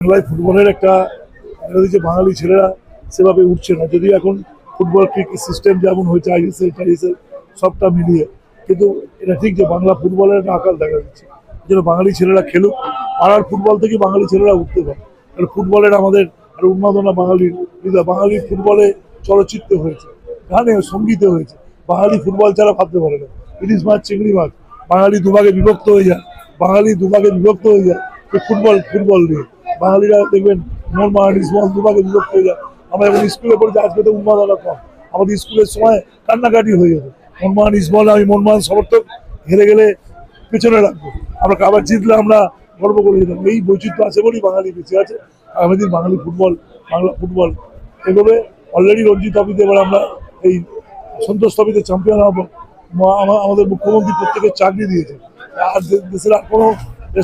বাংলায় ফুটবলের একটা যে বাঙালি ছেলেরা সেভাবে উঠছে না, যদিও এখন ফুটবল ক্রিকেট সিস্টেম যেমন হয়েছে আইএসএল সবটা মিলিয়ে, কিন্তু এটা ঠিক যে বাংলা ফুটবলের একটা আকাল দেখা যাচ্ছে। যেন বাঙালি ছেলেরা খেলুক, পাড়ার ফুটবল থেকে বাঙালি ছেলেরা উঠতে পারে। কারণ ফুটবলের আমাদের একটা উন্মাদনা বাঙালির বাঙালি ফুটবলে চলচ্চিত্র হয়েছে, গানে সঙ্গীতে হয়েছে। বাঙালি ফুটবল ছাড়া ভাবতে পারে না। ইলিশ মাছ চিংড়ি মাছ বাঙালি দুভাগে বিভক্ত হয়ে যায়, ফুটবল ফুটবল নিয়ে বাঙালিরা দেখবেন মোহনবাগান ইসমল দুভাগে বিভক্ত হয়ে যায়। আমরা যখন স্কুলে পড়েছি আজকে তো উন্মাদনা কম, আমাদের স্কুলের সময় কান্নাকাটি হয়ে যেত। মোহনবাগান ইসমল, আমি মোহনবাগান সমর্থক, হেরে গেলে পেছনে রাখবো, আমরা আবার জিতলে আমরা গর্ব করে যেতাম। এই বৈচিত্র্য আছে বলেই বাঙালি বেঁচে আছে। আগামী দিন বাঙালি ফুটবল, বাংলা ফুটবল এভাবে অলরেডি রঞ্জি ট্রফিতে এবার আমরা এই সন্তোষ ট্রফিতে চ্যাম্পিয়ন হবো। আমাদের মুখ্যমন্ত্রী প্রত্যেকের চাকরি দিয়েছে, আর দেশের আর কোনো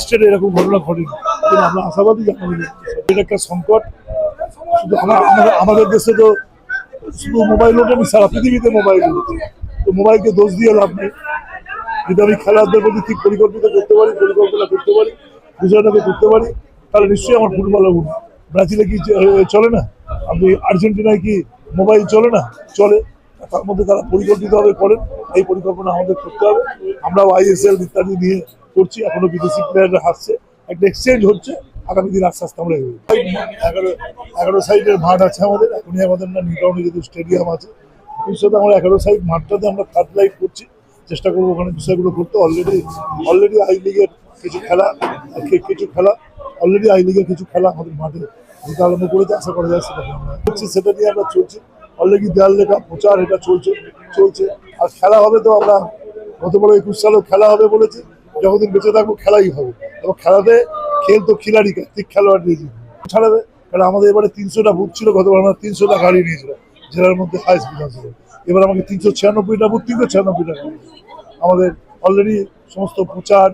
স্টেটে এরকম ঘটনা ঘটেনি। কিন্তু আমরা আশাবাদী যে এটা একটা সংকট। শুধু আমাদের দেশে তো শুধু মোবাইল ওঠেনি, সারা পৃথিবীতে মোবাইল উঠেছে। তো মোবাইলকে দোষ দিয়ে লাভ নেই। যদি আমি খেলাধুলার প্রতি ঠিক পরিকল্পনা করতে পারি, বিষয়টাকে করতে পারি, তাহলে নিশ্চয়ই আমার ফুটবল হবে। ব্রাজিলে কি চলে না? আপনি আর্জেন্টিনায় কি মোবাইল চলে না? চলে। তার মধ্যে তারা পরিকল্পিতভাবে করেন, এই পরিকল্পনা আমাদের করতে হবে। আমরাও আইএসএল ইত্যাদি নিয়ে করছি, এখনো বিদেশি প্লেয়াররা হাসছে, একটা এক্সচেঞ্জ হচ্ছে। আগামী দিন আস্তে আস্তে আমরা 11 সাইডের মাঠ আছে আমাদের, এখনই আমাদের না নিউ টাউনে যেহেতু স্টেডিয়াম আছে, ভবিষ্যতে আমরা 11 সাইড মাঠটাতে আমরা ফ্লাড লাইট করছি, চেষ্টা করবো ওখানে বিষয়গুলো করতে। অলরেডি আই লিগের কিছু খেলা আমাদের মাঠে যেটা আরম্ভ করেছে, আশা করা যায় সেটা আমরা করছি, সেটা নিয়ে আমরা চলছি। অলরেডি দেয়াল লেখা প্রচার এটা চলছে। আর খেলা হবে তো আমরা গত বড় 21 সালেও খেলা হবে বলেছি, যতদিন বেঁচে থাকবো খেলাই হবে। এবং খেলাতে খেল তো খিলাড়ি কার্তিক খেলোয়াড় নিয়েছি ছাড়াবে। কারণ আমাদের এবারে 300টা বুথ ছিল, গতবার আমরা 300টা গাড়ি নিয়েছিলাম জেলার মধ্যে হাইস্ট বিধানসভা। এবার আমাকে 396টা বুথ, 396টা গাড়ি। আমাদের অলরেডি সমস্ত প্রচার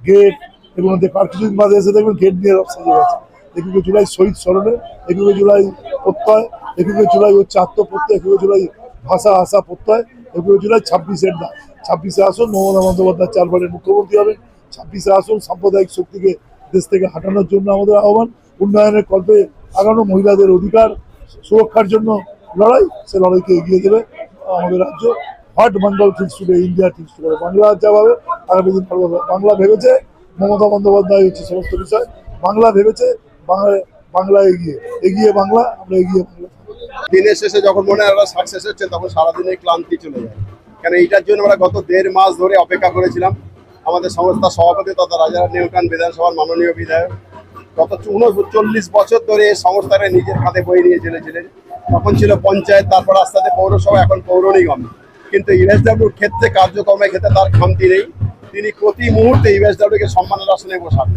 গেট এবং আর কিছুদিন বাদে এসে দেখবেন গেট নিয়ে সাজে গেছে। 21 জুলাই শহীদ স্মরণে, 21 জুলাই প্রত্যয়, 21 জুলাই হচ্ছে আত্মপ্রত্যয়, 21 জুলাই ভাষা আশা প্রত্যয়, 21 জুলাই 26-এর দাম। 26-এ আসুন, মমতা বন্দ্যোপাধ্যায় 4বারের মুখ্যমন্ত্রী হবেন। 26-এ আসুন, সাম্প্রদায়িক শক্তিকে দেশ থেকে হাঁটানোর জন্য আমাদের আহ্বান। উন্নয়নের কল্পে আগানো, মহিলাদের অধিকার সুরক্ষার জন্য লড়াই, সে লড়াইকে এগিয়ে দেবে আমাদের রাজ্য। What Bengal thinks today, India thinks today. Bangla যাভাবে আগামী দিন বাংলা ভেবেছে, মমতা বন্দ্যোপাধ্যায় হচ্ছে সমস্ত বিষয়। বাংলা ভেবেছে, বাংলা এগিয়ে বাংলা, আমরা এগিয়ে বাংলা। দিনের শেষে যখন মনে হয় আমরা সাকসেস হচ্ছে, তখন সারাদিনের ক্লান্তি চলে যায়। কারণ এইটার জন্য আমরা গত 1.5 মাস ধরে অপেক্ষা করেছিলাম। আমাদের সংস্থার সভাপতি তথা রাজারহাট নিউ টাউন বিধানসভার মাননীয় বিধায়ক গত 39 বছর ধরে এই সংস্থাটা নিজের হাতে বয়ে নিয়ে চলেছিলেন। তখন ছিল পঞ্চায়েত, তারপর আস্তে আস্তে পৌরসভা, এখন পৌর নিগম। কিন্তু ইউএসডব্লিউর ক্ষেত্রে, কার্যক্রমের ক্ষেত্রে তার খামতি নেই। তিনি প্রতি মুহূর্তে ইউএসডব্লিউকে সম্মানের আসনে বসান।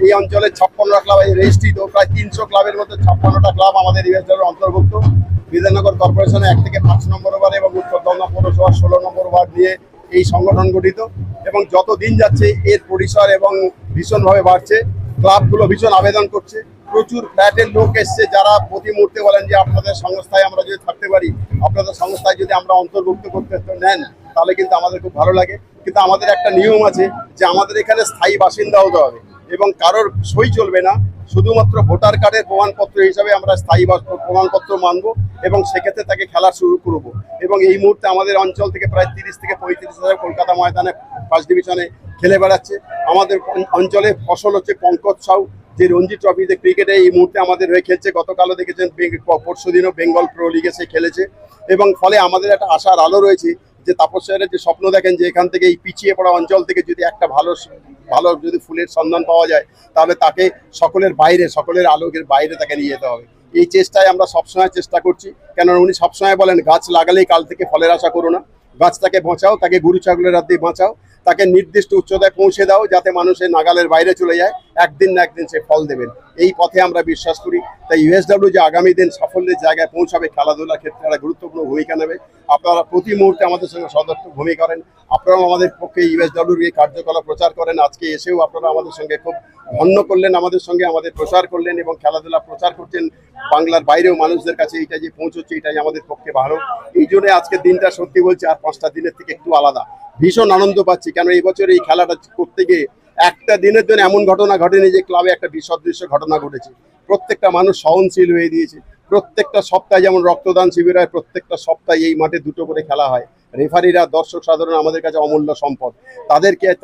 এই অঞ্চলে 56টা ক্লাব রেজিস্ট্রিত, প্রায় 300 ক্লাবের মধ্যে 56টা ক্লাব আমাদের ইউএসডব্লিউর অন্তর্ভুক্ত। বিধাননগর কর্পোরেশনে 1 থেকে 5 নম্বর ওয়ার্ড এবং উত্তর দমদম পৌরসভা 16 নম্বর ওয়ার্ড নিয়ে এই সংগঠন গঠিত। এবং যত দিন যাচ্ছে এর পরিসর এবং ভীষণভাবে বাড়ছে। ক্লাবগুলো ভীষণ আবেদন করছে, প্রচুর ফ্ল্যাটের লোক এসছে, যারা প্রতি মুহূর্তে বলেন যে আপনাদের সংস্থায় আমরা যদি থাকতে পারি, আপনাদের সংস্থায় যদি আমরা অন্তর্ভুক্ত করতে নেন, তাহলে কিন্তু আমাদের খুব ভালো লাগে। কিন্তু আমাদের একটা নিয়ম আছে যে আমাদের এখানে স্থায়ী বাসিন্দা হতে হবে এবং কারোর সই চলবে না। শুধুমাত্র ভোটার কার্ডের প্রমাণপত্র হিসাবে আমরা স্থায়ী প্রমাণপত্র মানব এবং সেক্ষেত্রে তাকে খেলা শুরু করব। এবং এই মুহূর্তে আমাদের অঞ্চল থেকে প্রায় 30 থেকে 35 হাজার কলকাতা ময়দানে ফার্স্ট ডিভিশনে খেলে বেড়াচ্ছে। আমাদের অঞ্চলে ফসল হচ্ছে পঙ্কজ সাউ, যে রঞ্জি ট্রফিতে ক্রিকেটে এই মুহূর্তে আমাদের হয়ে খেলছে। গতকালও দেখেছেন, পরশুদিনও বেঙ্গল প্রো লিগে সে খেলেছে। এবং ফলে আমাদের একটা আশার আলো রয়েছে যে তাপস স্যারের যে স্বপ্ন দেখেন যে এখান থেকে এই পিছিয়ে পড়া অঞ্চল থেকে যদি একটা ভালো যদি ফুলের সন্ধান পাওয়া যায়, তাহলে তাকে সকলের আলোকের বাইরে তাকে নিয়ে যেতে হবে। এই চেষ্টায় আমরা সবসময় চেষ্টা করছি। কেননা উনি সবসময় বলেন, গাছ লাগালেই কাল থেকে ফলের আশা করো না, গাছটাকে বাঁচাও, তাকে গরু ছাগলের হাত দিয়ে বাঁচাও, তাকে নির্দিষ্ট উচ্চতায় পৌঁছে দাও যাতে মানুষের নাগালের বাইরে চলে যায়। একদিন না একদিন সে ফল দেবেন, এই পথে আমরা বিশ্বাস করি। তাই ইউএসডব্লিউ যে আগামী দিন সাফল্যের জায়গায় পৌঁছাবে, খেলাধুলার ক্ষেত্রে একটা গুরুত্বপূর্ণ ভূমিকা নেবে। আপনারা প্রতি মুহূর্তে আমাদের সঙ্গে সদর্থক ভূমিকা করেন। আপনারাও আমাদের পক্ষে ইউএসডব্লিউর এই কার্যকলাপ প্রচার করেন। আজকে এসেও আপনারা আমাদের সঙ্গে খুব ধন্য করলেন, আমাদের সঙ্গে আমাদের প্রচার করলেন এবং খেলাধুলা প্রচার করছেন বাংলার বাইরেও মানুষদের কাছে। এইটা যে পৌঁছচ্ছে, এটাই আমাদের পক্ষে ভালো। এই জন্য আজকের দিনটা সত্যি বলছি আর 5টা দিনের থেকে একটু আলাদা। ভীষণ আনন্দ পাচ্ছি, কেন এই বছর এই খেলাটা করতে গিয়ে একটা দিনের জন্য এমন ঘটনা ঘটেনি যে ক্লাবে একটা বিসদৃশ্য ঘটনা ঘটেছে। প্রত্যেকটা মানুষ সহনশীল হয়ে দিয়েছে। প্রত্যেকটা সপ্তাহে যেমন রক্তদান শিবির হয়, প্রত্যেকটা সপ্তাহে এই মাঠে দুটো করে খেলা হয়। রেফারিরা, দর্শক সাধারণ আমাদের কাছে অমূল্য সম্পদ।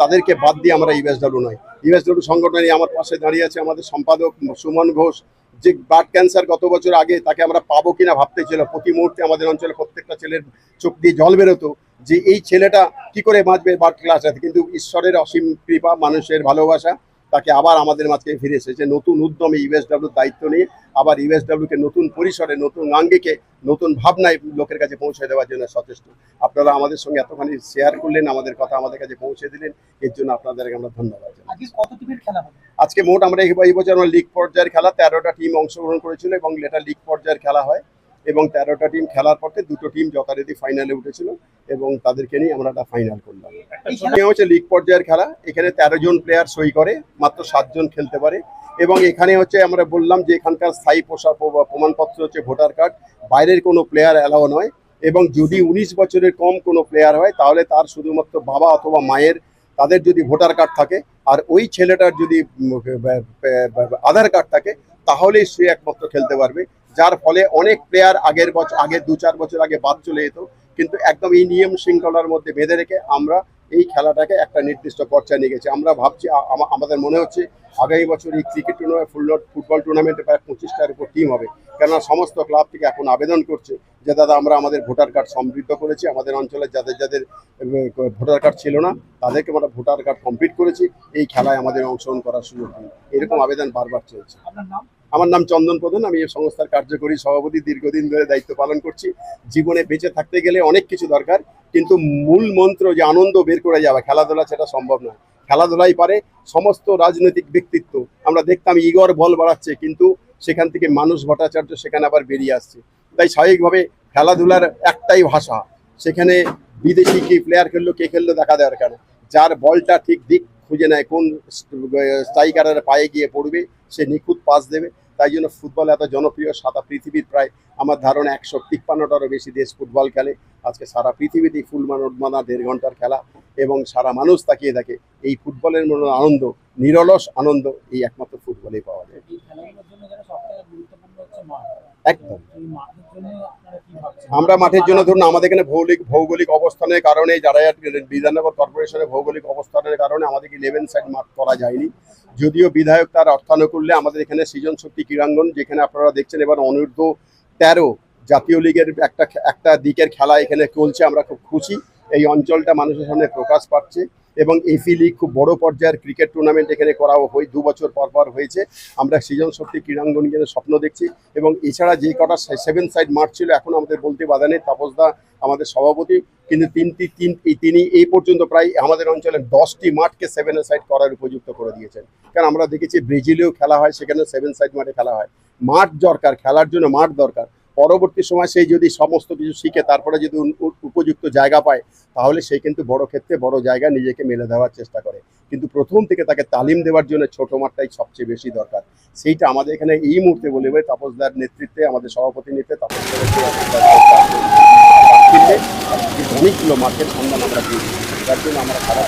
তাদেরকে বাদ দিয়ে আমরা ইউএসডব্লিউ নয়। ইউএসডব্লিউ সংগঠনে আমার পাশে দাঁড়িয়ে আছে আমাদের সম্পাদক সুমন ঘোষ, যে ব্লাড ক্যান্সার গত বছর আগে তাকে আমরা পাবো কিনা ভাবতে ছিল। প্রতি মুহূর্তে আমাদের অঞ্চলে প্রত্যেকটা ছেলের চোখ দিয়ে জল বেরোতো যে এই ছেলেটা কি করে বাঁচবে ব্লাড ক্যান্সার। কিন্তু ঈশ্বরের অসীম কৃপা, মানুষের ভালোবাসা, তাকে আবার আমাদের মাঝে ফিরে এসেছে নতুন উদ্যমে ইউএসডব্লিউর দায়িত্ব নিয়ে। আবার ইউএসডব্লিউকে নতুন পরিসরে, নতুন আঙ্গিকে, নতুন ভাবনায় লোকের কাছে পৌঁছে দেওয়ার জন্য সচেষ্ট। আপনারা আমাদের সঙ্গে এতখানি শেয়ার করলেন, আমাদের কথা আমাদের কাছে পৌঁছে দিলেন, এর জন্য আপনাদেরকে আমরা ধন্যবাদ জানাই। আজকে কত টিমের খেলা হবে? আজকে মোট আমরা এই বছর আমরা লিগ পর্যায়ের খেলা 13টা টিম অংশগ্রহণ করেছিল এবং এটা লিগ পর্যায়ের খেলা হয় এবং 13টা টিম খেলার পরে দুটো টিম যথারীতি ফাইনালে উঠেছিল এবং তাদেরকে নিয়ে আমরা একটা ফাইনাল করলাম। এটা হচ্ছে লিগ পর্যায়ের খেলা। এখানে 13 জন প্লেয়ার সই করে, মাত্র 7 জন খেলতে পারে এবং এখানে হচ্ছে আমরা বললাম যে এখানকার স্থায়ী প্রমাণপত্র হচ্ছে ভোটার কার্ড, বাইরের কোনো প্লেয়ার অ্যালাও নয় এবং যদি 19 বছরের কম কোনো প্লেয়ার হয় তাহলে তার শুধুমাত্র বাবা অথবা মায়ের তাদের যদি ভোটার কার্ড থাকে আর ওই ছেলেটার যদি আধার কার্ড থাকে তাহলেই সে একমাত্র খেলতে পারবে। যার ফলে অনেক প্লেয়ার আগে 2-4 বছর আগে বাদ চলে যেত, কিন্তু একদম এই নিয়ম শৃঙ্খলার মধ্যে বেঁধে রেখে আমরা এই খেলাটাকে একটা নির্দিষ্ট পর্যায়ে নিয়ে গেছি। আমরা ভাবছি, আমাদের মনে হচ্ছে আগামী বছর এই ক্রিকেট টুর্নামেন্ট, ফুটবল টুর্নামেন্টে প্রায় 25টার উপর টিম হবে, কেননা সমস্ত ক্লাব থেকে এখন আবেদন করছে যে দাদা আমরা আমাদের ভোটার কার্ড সমৃদ্ধ করেছি, আমাদের অঞ্চলে যাদের ভোটার কার্ড ছিল না তাদেরকে আমরা ভোটার কার্ড কমপ্লিট করেছি, এই খেলায় আমাদের অংশগ্রহণ করার সুযোগ দিন। এরকম আবেদন বারবার চলছে। আমার নাম চন্দন প্রধান, আমি এই সংস্থার কার্যকরী সভাপতি, দীর্ঘদিন ধরে দায়িত্ব পালন করছি। জীবনে বেঁচে থাকতে গেলে অনেক কিছু দরকার, কিন্তু মূল মন্ত্র যে আনন্দ বের করে যাবে খেলাধুলা, সেটা সম্ভব নয়। খেলাধুলাই পারে সমস্ত রাজনৈতিক ব্যক্তিত্ব। আমরা দেখতাম ইগর বল বাড়াচ্ছে, কিন্তু সেখান থেকে মানুষ ভট্টাচার্য সেখানে আবার বেরিয়ে আসছে। তাই স্বাভাবিকভাবে খেলাধুলার একটাই ভাষা, সেখানে বিদেশি কি প্লেয়ার খেললো, কে খেললো দেখা দেওয়ার কেন, যার বলটা ঠিক দিক খুঁজে নেয়, কোন স্ট্রাইকারের পায়ে গিয়ে পড়বে সে নিখুঁত পাস দেবে। তাই জন্য ফুটবল এত জনপ্রিয়। সারা পৃথিবীর প্রায় আমার ধারণা 153টারও বেশি দেশ ফুটবল খেলে। আজকে সারা পৃথিবীতেই ফুলমানা 1.5 ঘন্টার খেলা এবং সারা মানুষ তাকিয়ে থাকে। এই ফুটবলের মতো আনন্দ, নিরলস আনন্দ এই একমাত্র ফুটবলেই পাওয়া যায়। একদম আমরা মাঠের জন্য ধরুন আমাদের এখানে ভৌগোলিক অবস্থানের কারণে, যারা বিধাননগর কর্পোরেশনের ভৌগোলিক অবস্থানের কারণে আমাদেরকে 11 সাইড মাঠ করা যায়নি। যদিও বিধায়ক তার অর্থানুকূল্যে আমাদের এখানে সৃজন শক্তি ক্রীড়াঙ্গন, যেখানে আপনারা দেখছেন এবার অনূর্ধ্ব 13 জাতীয় লিগের একটা দিকের খেলা এখানে চলছে। আমরা খুব খুশি, এই অঞ্চলটা মানুষের সামনে প্রকাশ পাচ্ছে এবং এফি লিগ খুব বড় পর্যায়ের ক্রিকেট টুর্নামেন্ট এখানে করা 2 বছর পর হয়েছে। আমরা সৃজন শক্তি ক্রীড়াঙ্গন নিয়ে স্বপ্ন দেখছি এবং এছাড়া যে কটা 7 সাইড মাঠ ছিল এখন আমাদের বলতে বাধা নেই। তাপসদা আমাদের সভাপতি, কিন্তু তিনি এই পর্যন্ত প্রায় আমাদের অঞ্চলে 10টি মাঠকে 7 সাইড করার উপযুক্ত করে দিয়েছেন। কারণ আমরা দেখেছি ব্রাজিলেও খেলা হয়, সেখানে 7 সাইড মাঠে খেলা হয়। মাঠ দরকার, খেলার জন্য মাঠ দরকার। পরবর্তী সময় সেই যদি সমস্ত কিছু শিখে তারপরে যদি উপযুক্ত জায়গা পায় তাহলে সে কিন্তু বড় ক্ষেত্রে বড় জায়গায় নিজেকে মেলে দেওয়ার চেষ্টা করে, কিন্তু প্রথম থেকে তাকে তালিম দেওয়ার জন্য ছোট মাঠটাই সবচেয়ে বেশি দরকার। সেইটা আমাদের এখানে এই মুহূর্তে বলে তাপসদার নেতৃত্বে, আমাদের সভাপতির নেতৃত্বে অনেকগুলো মাঠের সন্ধান আমরা দিয়েছি, যার জন্য আমরা খারাপ